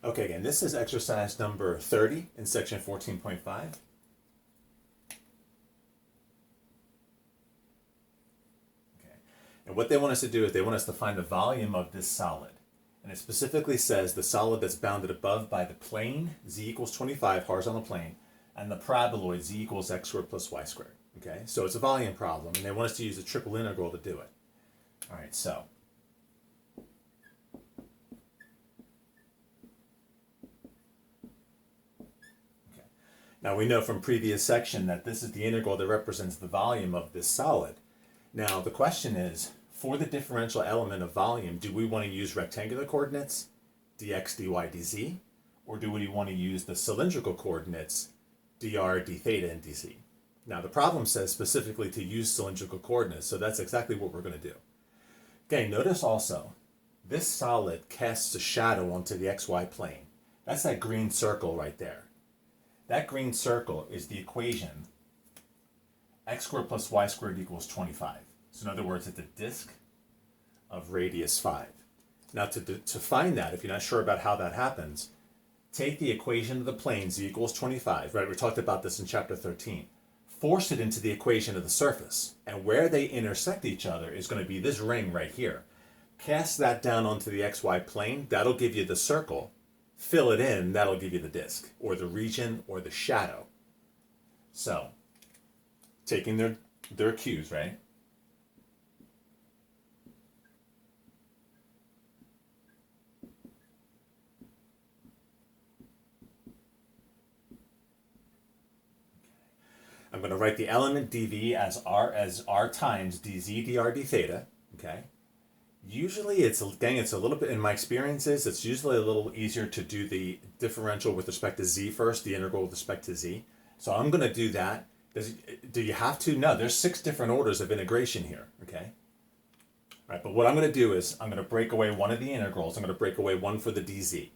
Okay, again, this is exercise number 30 in section 14.5. Okay, and what they want us to do is they want us to find the volume of this solid. And it specifically says the solid that's bounded above by the plane, z equals 25, horizontal plane, and the paraboloid, z equals x squared plus y squared. Okay, so it's a volume problem, and they want us to use the triple integral to do it. All right, so now we know from previous section that this is the integral that represents the volume of this solid. Now the question is, for the differential element of volume, do we want to use rectangular coordinates, dx, dy, dz, or do we want to use the cylindrical coordinates, dr, d theta, and dz? Now the problem says specifically to use cylindrical coordinates, so that's exactly what we're going to do. Okay, notice also, this solid casts a shadow onto the xy plane. That's that green circle right there. That green circle is the equation x squared plus y squared equals 25. So in other words, it's a disk of radius 5. Now to find that, if you're not sure about how that happens, take the equation of the plane z equals 25, right? We talked about this in chapter 13. Force it into the equation of the surface, and where they intersect each other is going to be this ring right here. Cast that down onto the xy plane, that'll give you the circle. Fill it in, that'll give you the disk, or the region, or the shadow. So, taking their cues, right? I'm going to write the element dv as r times dz dr d theta, okay? Usually it's a little bit, in my experiences, it's usually a little easier to do the differential with respect to z first, the integral with respect to z. So I'm going to do that. Do you have to? No, there's 6 different orders of integration here, okay? All right, but what I'm going to do is I'm going to break away one of the integrals. I'm going to break away one for the dz.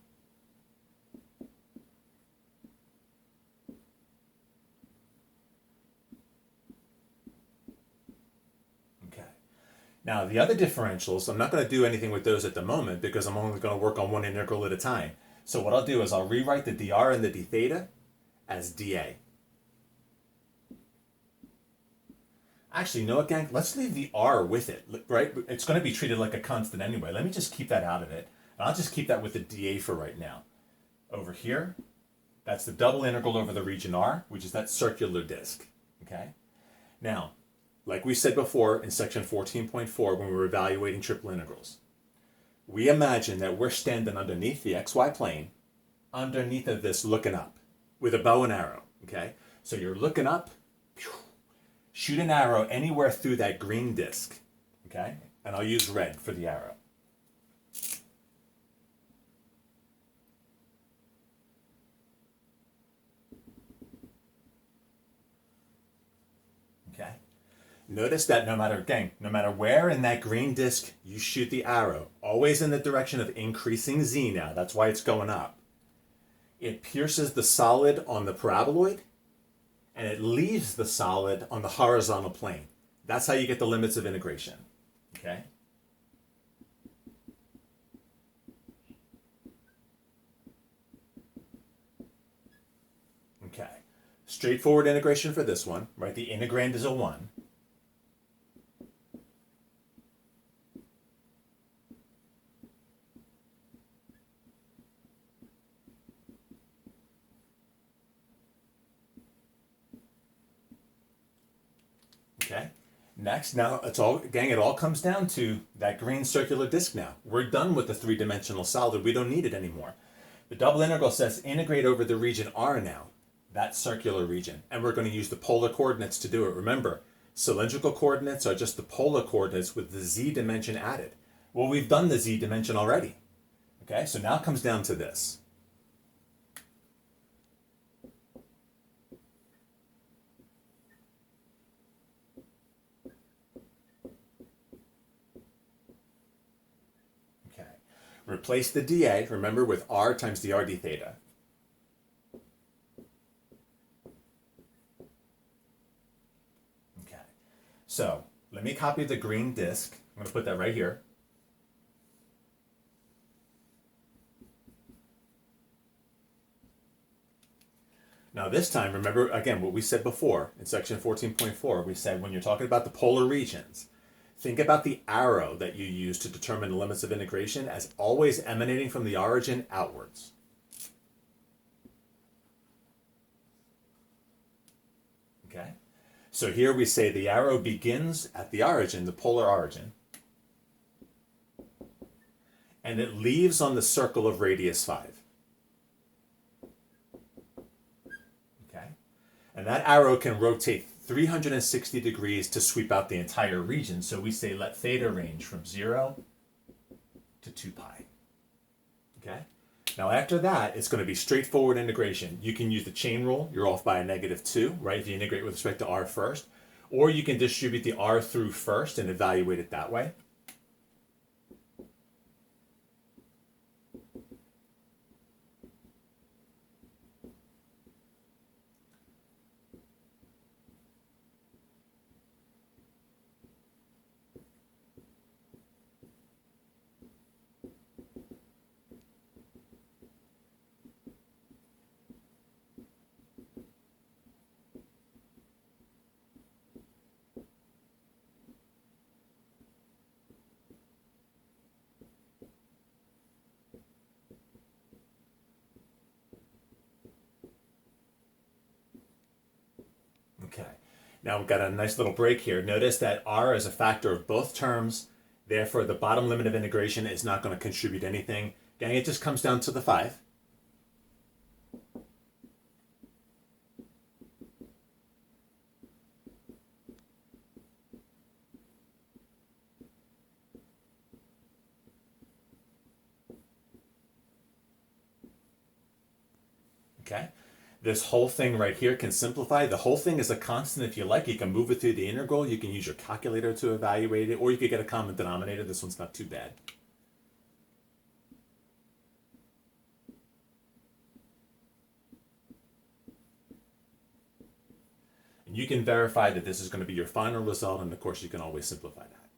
Now, the other differentials, I'm not going to do anything with those at the moment because I'm only going to work on one integral at a time. So what I'll do is I'll rewrite the dr and the d theta as dA. Actually, you know what, gang? Let's leave the r with it, right? It's going to be treated like a constant anyway. Let me just keep that out of it. And I'll just keep that with the dA for right now. Over here, that's the double integral over the region r, which is that circular disk, okay? Now, like we said before in section 14.4 when we were evaluating triple integrals, we imagine that we're standing underneath the xy plane, underneath of this looking up, with a bow and arrow, okay? So you're looking up, shoot an arrow anywhere through that green disk, okay? And I'll use red for the arrow. Okay? Notice that no matter where in that green disk you shoot the arrow, always in the direction of increasing z now, that's why it's going up. It pierces the solid on the paraboloid, and it leaves the solid on the horizontal plane. That's how you get the limits of integration, okay? Okay, straightforward integration for this one, right? The integrand is a 1. Okay. Next, now it all comes down to that green circular disk now. We're done with the 3-dimensional solid. We don't need it anymore. The double integral says integrate over the region R now, that circular region. And we're going to use the polar coordinates to do it. Remember, cylindrical coordinates are just the polar coordinates with the z dimension added. Well, we've done the z dimension already. Okay, so now it comes down to this. Replace the dA, remember, with r times dr d theta. Okay, so let me copy the green disk. I'm going to put that right here. Now this time, remember again what we said before in section 14.4, we said when you're talking about the polar regions, think about the arrow that you use to determine the limits of integration as always emanating from the origin outwards. Okay? So here we say the arrow begins at the origin, the polar origin, and it leaves on the circle of radius 5. Okay? And that arrow can rotate 360 degrees to sweep out the entire region. So we say let theta range from 0 to 2 pi. Okay? Now after that, it's going to be straightforward integration. You can use the chain rule. You're off by a -2, right? If you integrate with respect to r first. Or you can distribute the r through first and evaluate it that way. Okay, now we've got a nice little break here. Notice that r is a factor of both terms. Therefore, the bottom limit of integration is not going to contribute anything. Gang, it just comes down to the 5. Okay, this whole thing right here can simplify. The whole thing is a constant if you like. You can move it through the integral. You can use your calculator to evaluate it, or you could get a common denominator. This one's not too bad. And you can verify that this is going to be your final result, and of course you can always simplify that.